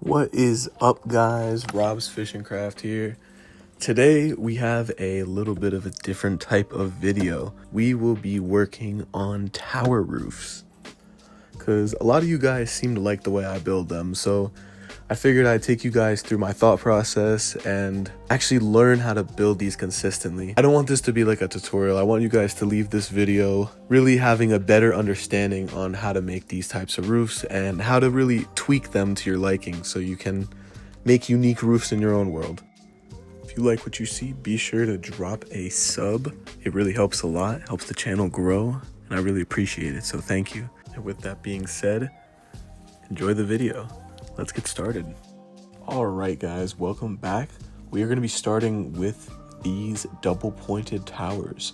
What is up, guys? Rob's Fishing Craft here. Today we have a little bit of a different type of video. We will be working on tower roofs because a lot of you guys seem to like the way I build them, so I figured I'd take you guys through my thought process and actually learn how to build these consistently. I don't want this to be like a tutorial. I want you guys to leave this video really having a better understanding on how to make these types of roofs and how to really tweak them to your liking so you can make unique roofs in your own world. If you like what you see, be sure to drop a sub. It really helps a lot, helps the channel grow, and I really appreciate it, so thank you. And with that being said, enjoy the video. Let's get started. All right, guys, welcome back. We are going to be starting with these double pointed towers.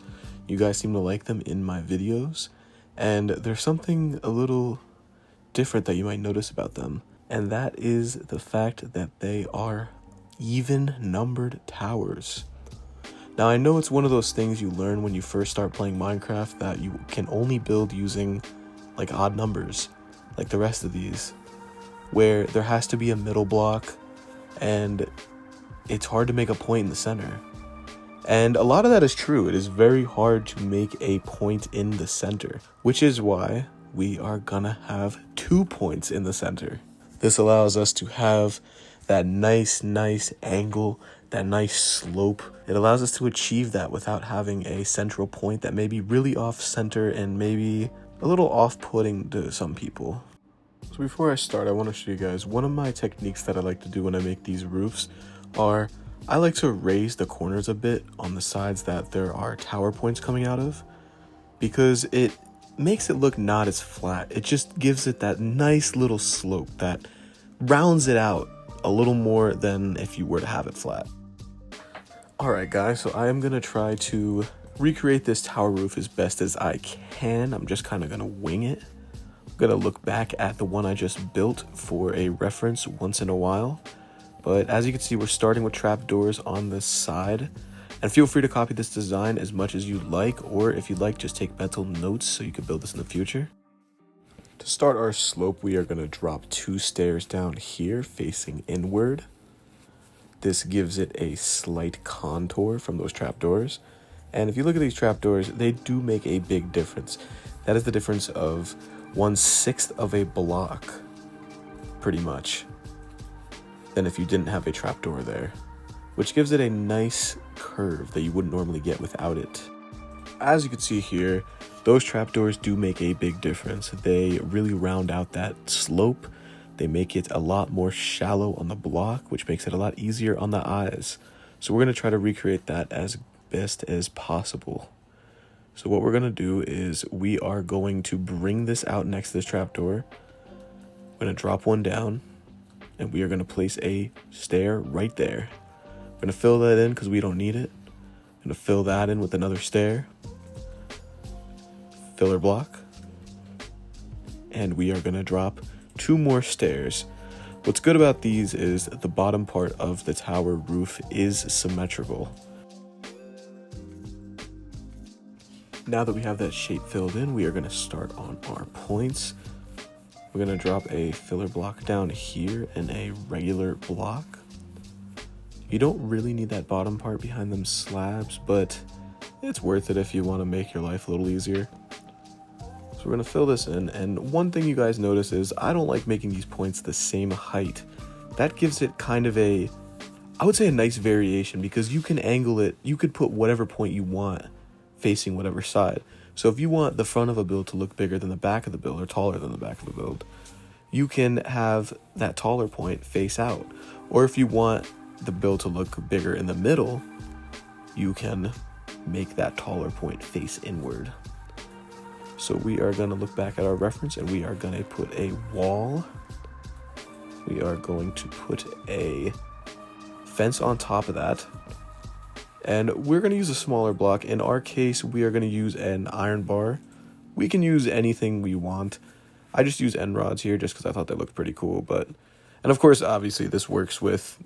You guys seem to like them in my videos, and there's something a little different that you might notice about them, and that is the fact that they are even numbered towers. Now, I know it's one of those things you learn when you first start playing Minecraft, that you can only build using like odd numbers, like the rest of these, where there has to be a middle block and it's hard to make a point in the center. And a lot of that is true. It is very hard to make a point in the center, which is why we are gonna have 2 points in the center. This allows us to have that nice angle, that nice slope. It allows us to achieve that without having a central point that may be really off center and maybe a little off-putting to some people. So before I start, I want to show you guys one of my techniques that I like to do when I make these roofs are I like to raise the corners a bit on the sides that there are tower points coming out of, because it makes it look not as flat. It just gives it that nice little slope that rounds it out a little more than if you were to have it flat. Alright guys, so I am going to try to recreate this tower roof as best as I can. I'm just kind of going to wing it. Gonna look back at the one I just built for a reference once in a while, but as you can see, we're starting with trapdoors on this side, and feel free to copy this design as much as you'd like, or if you'd like, just take mental notes so you can build this in the future. To start our slope, we are going to drop 2 stairs down here facing inward. This gives it a slight contour from those trapdoors, and if you look at these trapdoors, they do make a big difference. That is the difference of 1/6 of a block, pretty much, than if you didn't have a trapdoor there, which gives it a nice curve that you wouldn't normally get without it. As you can see here, those trapdoors do make a big difference. They really round out that slope. They make it a lot more shallow on the block, which makes it a lot easier on the eyes. So we're going to try to recreate that as best as possible. So what we're going to do is we are going to bring this out next to this trapdoor. We're going to drop one down, and we are going to place a stair right there. We're going to fill that in because we don't need it. I'm going to fill that in with another stair. Filler block. And we are going to drop 2 more stairs. What's good about these is the bottom part of the tower roof is symmetrical. Now that we have that shape filled in, we are going to start on our points. We're going to drop a filler block down here and a regular block. You don't really need that bottom part behind them slabs, but it's worth it if you want to make your life a little easier. So we're going to fill this in, and one thing you guys notice is I don't like making these points the same height. That gives it kind of a, I would say, a nice variation, because you can angle it, you could put whatever point you want facing whatever side. So if you want the front of a build to look bigger than the back of the build, or taller than the back of the build, you can have that taller point face out. Or if you want the build to look bigger in the middle, you can make that taller point face inward. So we are going to look back at our reference, and we are going to put a wall. We are going to put a fence on top of that. And we're going to use a smaller block. In our case, we are going to use an iron bar. We can use anything we want. I just use end rods here just because I thought they looked pretty cool. And of course, obviously, this works with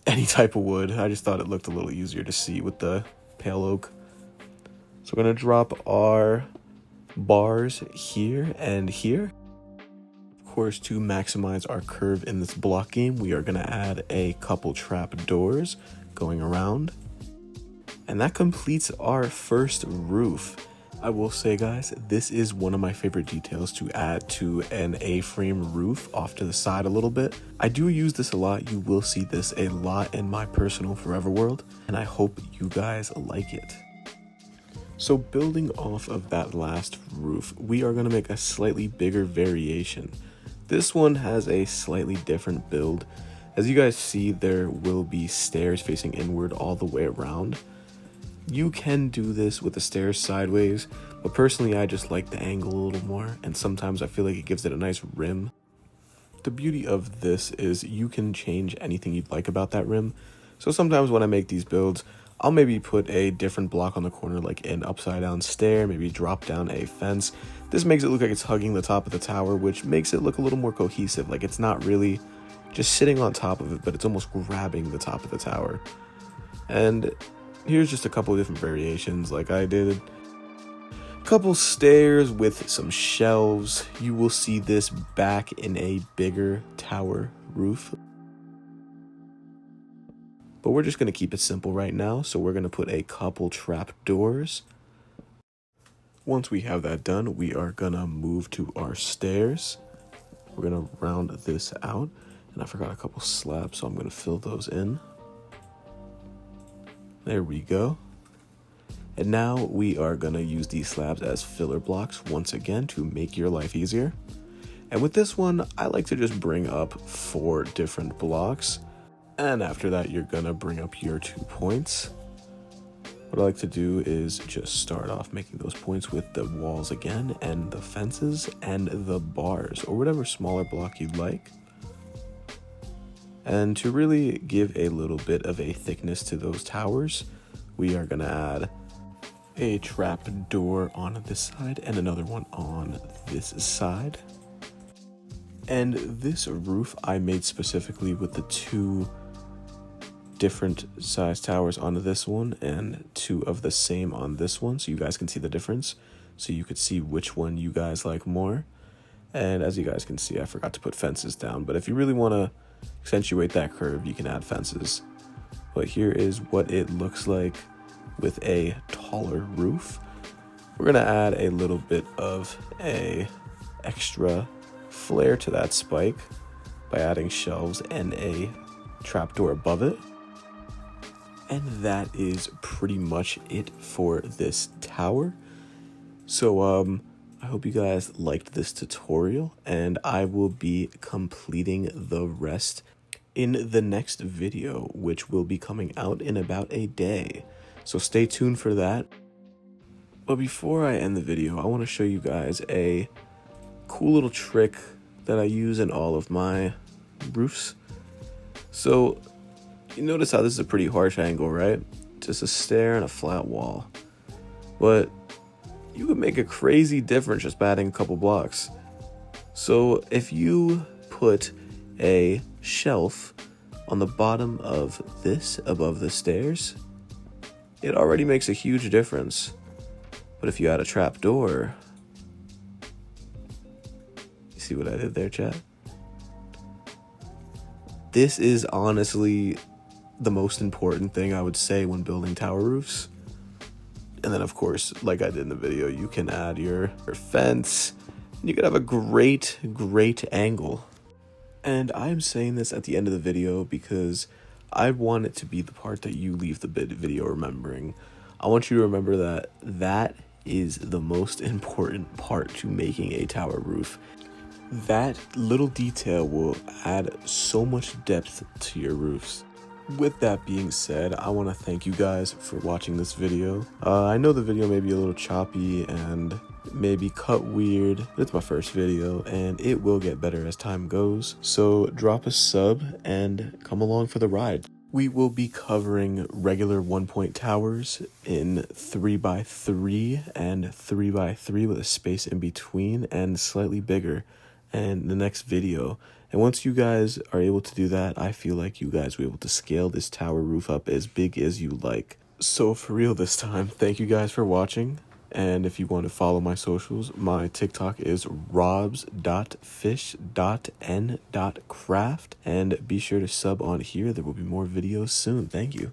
any type of wood. I just thought it looked a little easier to see with the pale oak. So we're going to drop our bars here and here. Of course, to maximize our curve in this block game, we are going to add a couple trap doors going around. And that completes our first roof. I will say, guys, this is one of my favorite details to add to an A-frame roof off to the side a little bit. I do use this a lot. You will see this a lot in my personal Forever World, and I hope you guys like it. So building off of that last roof, we are going to make a slightly bigger variation. This one has a slightly different build. As you guys see, there will be stairs facing inward all the way around. You can do this with the stairs sideways, but personally I just like the angle a little more, and sometimes I feel like it gives it a nice rim. The beauty of this is you can change anything you'd like about that rim. So sometimes when I make these builds, I'll maybe put a different block on the corner, like an upside down stair, maybe drop down a fence. This makes it look like it's hugging the top of the tower, which makes it look a little more cohesive. Like it's not really just sitting on top of it, but it's almost grabbing the top of the tower. And here's just a couple of different variations. Like I did a couple stairs with some shelves. You will see this back in a bigger tower roof. But we're just going to keep it simple right now. So we're going to put a couple trap doors. Once we have that done, we are going to move to our stairs. We're going to round this out. And I forgot a couple slabs, so I'm going to fill those in. There we go. And now we are going to use these slabs as filler blocks once again to make your life easier. And with this one, I like to just bring up 4 different blocks. And after that, you're going to bring up your 2 points. What I like to do is just start off making those points with the walls again, and the fences, and the bars, or whatever smaller block you'd like. And to really give a little bit of a thickness to those towers, we are going to add a trap door on this side and another one on this side. And this roof I made specifically with the 2 different size towers on this one and 2 of the same on this one, so you guys can see the difference, so you could see which one you guys like more. And as you guys can see, I forgot to put fences down, but if you really want to accentuate that curve, you can add fences. But here is what it looks like with a taller roof. We're going to add a little bit of a extra flair to that spike by adding shelves and a trapdoor above it. And that is pretty much it for this tower. So I hope you guys liked this tutorial, and I will be completing the rest in the next video, which will be coming out in about a day. So stay tuned for that. But before I end the video, I want to show you guys a cool little trick that I use in all of my roofs. So you notice how this is a pretty harsh angle, right? Just a stair and a flat wall. But you could make a crazy difference just by adding a couple blocks. So if you put a shelf on the bottom of this above the stairs, it already makes a huge difference. But if you add a trap door, you see what I did there, chat? This is honestly the most important thing I would say when building tower roofs. And then of course, like I did in the video, you can add your fence. You could have a great angle. And I'm saying this at the end of the video because I want it to be the part that you leave the video remembering. I want you to remember that that is the most important part to making a tower roof. That little detail will add so much depth to your roofs. With that being said, I want to thank you guys for watching this video. I know the video may be a little choppy and maybe cut weird, but it's my first video and it will get better as time goes. So drop a sub and come along for the ride. We will be covering regular 1-point towers in 3x3 and 3x3 with a space in between and slightly bigger in the next video. And once you guys are able to do that, I feel like you guys will be able to scale this tower roof up as big as you like. So for real this time, thank you guys for watching. And if you want to follow my socials, my TikTok is robs.fish.n.craft. And be sure to sub on here. There will be more videos soon. Thank you.